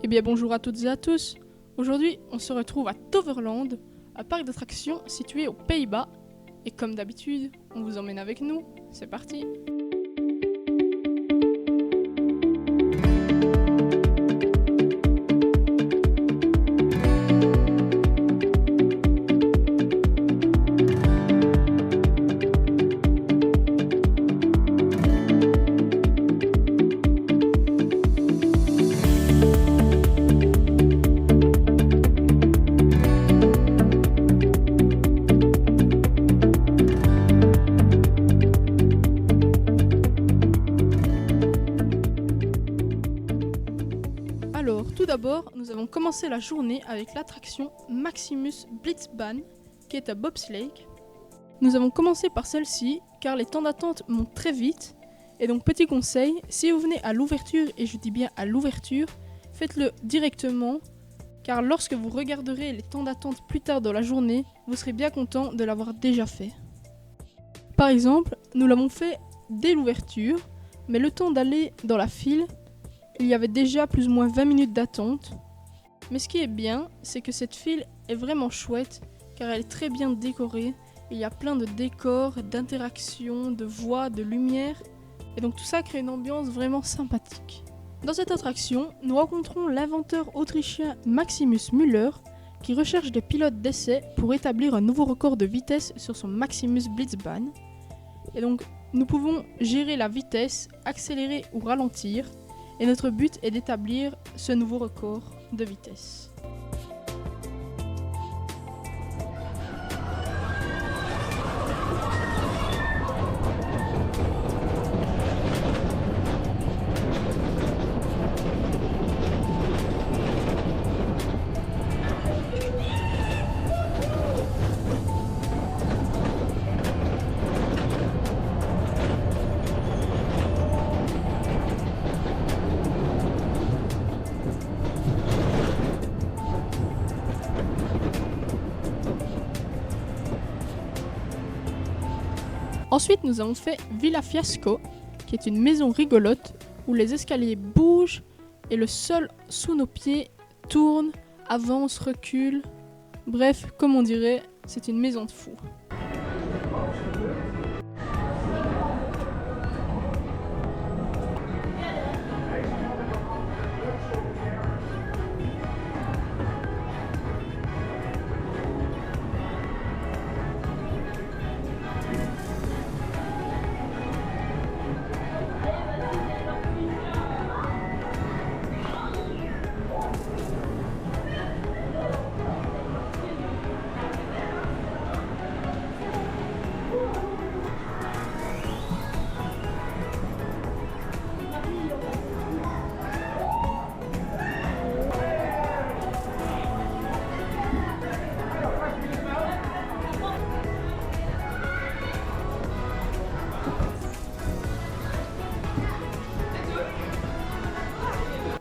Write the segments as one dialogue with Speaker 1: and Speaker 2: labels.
Speaker 1: Eh bien bonjour à toutes et à tous. Aujourd'hui, on se retrouve à Toverland, un parc d'attractions situé aux Pays-Bas. Et comme d'habitude, on vous emmène avec nous. C'est parti. Alors, tout d'abord, nous avons commencé la journée avec l'attraction Maximus Blitzbahn, qui est à Bobsleigh. Nous avons commencé par celle-ci, car les temps d'attente montent très vite. Et donc, petit conseil, si vous venez à l'ouverture, et je dis bien à l'ouverture, faites-le directement, car lorsque vous regarderez les temps d'attente plus tard dans la journée, vous serez bien content de l'avoir déjà fait. Par exemple, nous l'avons fait dès l'ouverture, mais le temps d'aller dans la file, il y avait déjà plus ou moins 20 minutes d'attente. Mais ce qui est bien, c'est que cette file est vraiment chouette, car elle est très bien décorée. Il y a plein de décors, d'interactions, de voix, de lumière. Et donc tout ça crée une ambiance vraiment sympathique. Dans cette attraction, nous rencontrons l'inventeur autrichien Maximus Müller, qui recherche des pilotes d'essai pour établir un nouveau record de vitesse sur son Maximus Blitzbahn. Et donc, nous pouvons gérer la vitesse, accélérer ou ralentir. Et notre but est d'établir ce nouveau record de vitesse. Ensuite, nous avons fait Villa Fiasco, qui est une maison rigolote où les escaliers bougent et le sol sous nos pieds tourne, avance, recule. Bref, comme on dirait, c'est une maison de fou.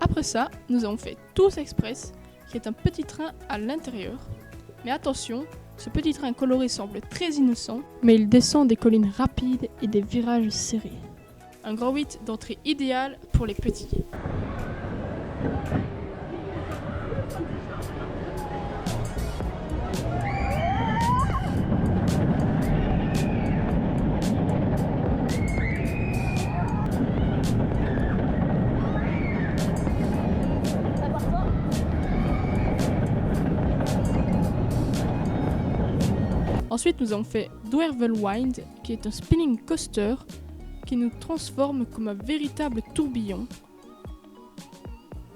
Speaker 1: Après ça, nous avons fait Tours Express, qui est un petit train à l'intérieur. Mais attention, ce petit train coloré semble très innocent, mais il descend des collines rapides et des virages serrés. Un grand 8 d'entrée idéal pour les petits. Ensuite, nous avons fait Dwervelwind, qui est un spinning coaster qui nous transforme comme un véritable tourbillon.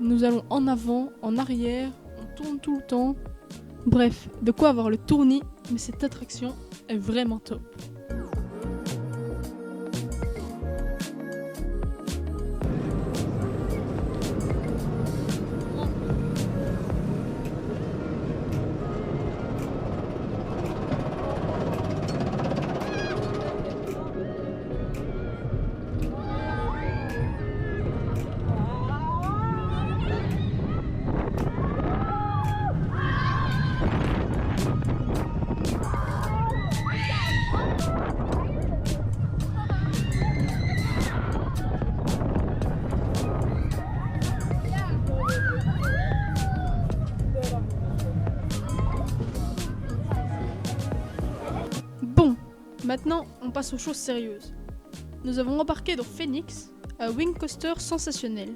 Speaker 1: Nous allons en avant, en arrière, on tourne tout le temps. Bref, de quoi avoir le tournis, mais cette attraction est vraiment top. Maintenant, on passe aux choses sérieuses. Nous avons embarqué dans Phoenix, un wing coaster sensationnel.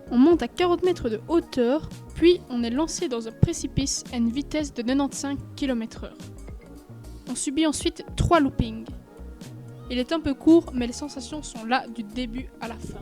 Speaker 1: On monte à 40 mètres de hauteur, puis on est lancé dans un précipice à une vitesse de 95 km/h. On subit ensuite 3 loopings. Il est un peu court, mais les sensations sont là du début à la fin.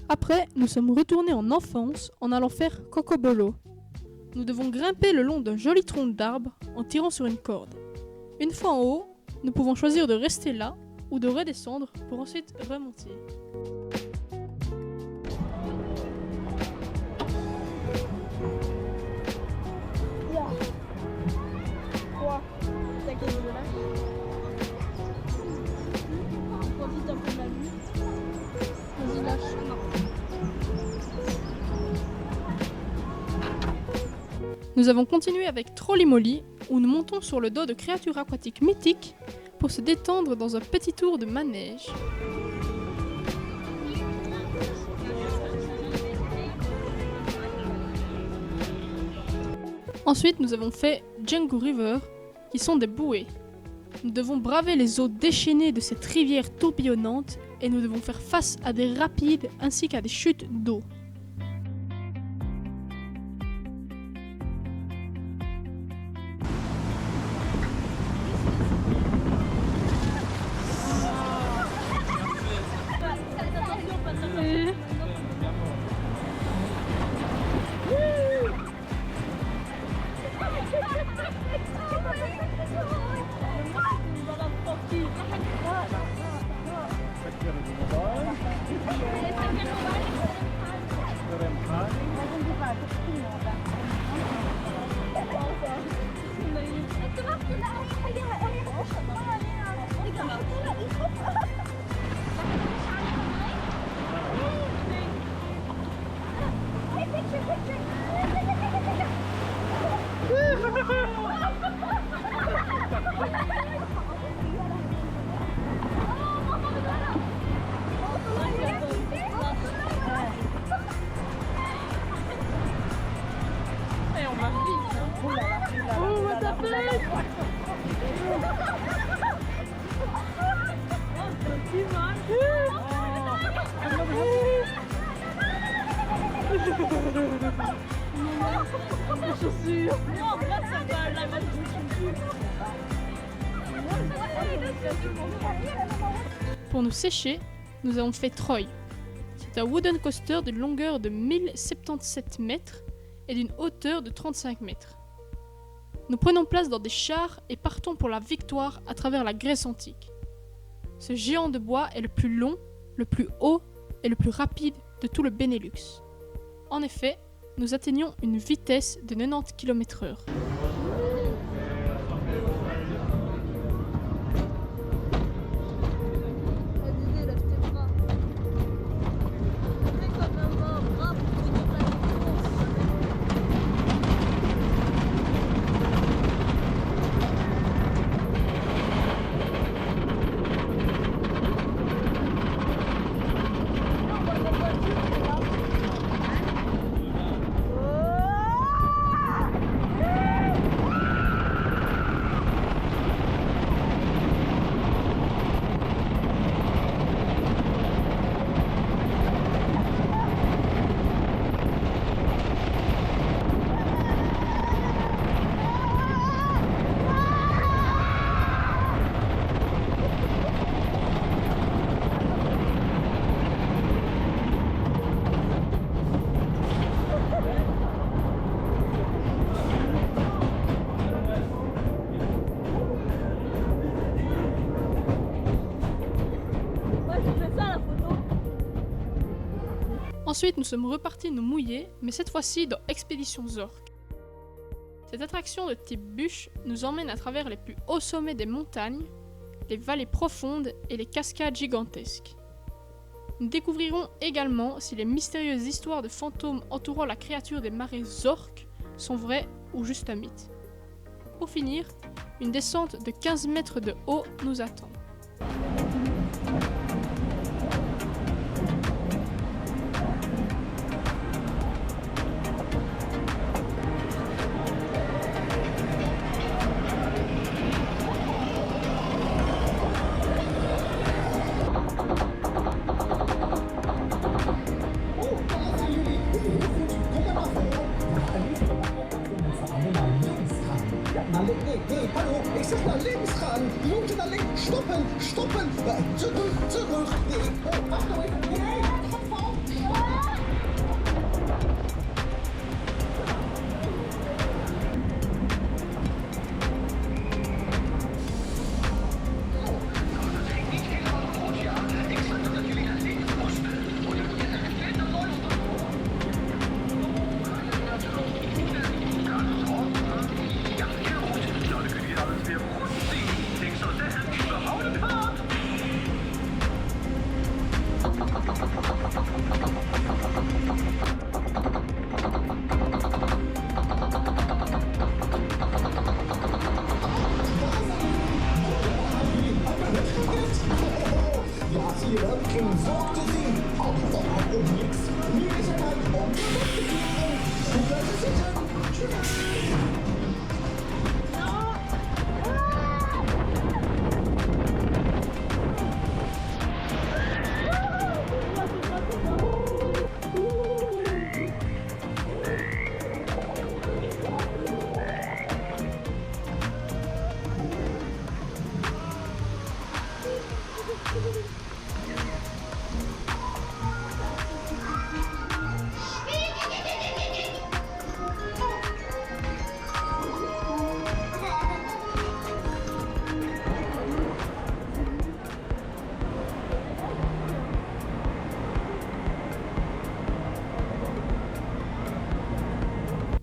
Speaker 1: Après, nous sommes retournés en enfance en allant faire Cocobolo. Nous devons grimper le long d'un joli tronc d'arbre en tirant sur une corde. Une fois en haut, nous pouvons choisir de rester là ou de redescendre pour ensuite remonter. Nous avons continué avec Trolli Molly, où nous montons sur le dos de créatures aquatiques mythiques pour se détendre dans un petit tour de manège. Ensuite, nous avons fait Django River, qui sont des bouées. Nous devons braver les eaux déchaînées de cette rivière tourbillonnante et nous devons faire face à des rapides ainsi qu'à des chutes d'eau. Pour nous sécher, nous avons fait Troy. C'est un wooden coaster d'une longueur de 1077 mètres et d'une hauteur de 35 mètres. Nous prenons place dans des chars et partons pour la victoire à travers la Grèce antique. Ce géant de bois est le plus long, le plus haut et le plus rapide de tout le Benelux. En effet, nous atteignions une vitesse de 90 km/h. Ensuite, nous sommes repartis nous mouiller, mais cette fois-ci dans Expédition Zork. Cette attraction de type bûche nous emmène à travers les plus hauts sommets des montagnes, les vallées profondes et les cascades gigantesques. Nous découvrirons également si les mystérieuses histoires de fantômes entourant la créature des marais Zork sont vraies ou juste un mythe. Pour finir, une descente de 15 mètres de haut nous attend.
Speaker 2: Nee, hallo, ich sag mal Lebensrahmen. Die Route da links, stoppen, stoppen. Zurück. Nee, oh, Achtung, nee,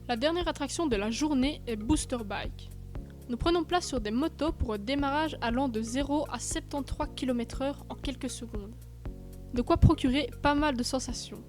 Speaker 1: La dernière attraction de la journée est Booster Bike. Nous prenons place sur des motos pour un démarrage allant de 0 à 73 km/h en quelques secondes. De quoi procurer pas mal de sensations.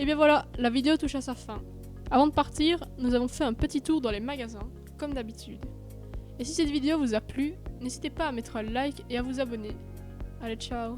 Speaker 1: Et bien voilà, la vidéo touche à sa fin. Avant de partir, nous avons fait un petit tour dans les magasins, comme d'habitude. Et si cette vidéo vous a plu, n'hésitez pas à mettre un like et à vous abonner. Allez, ciao!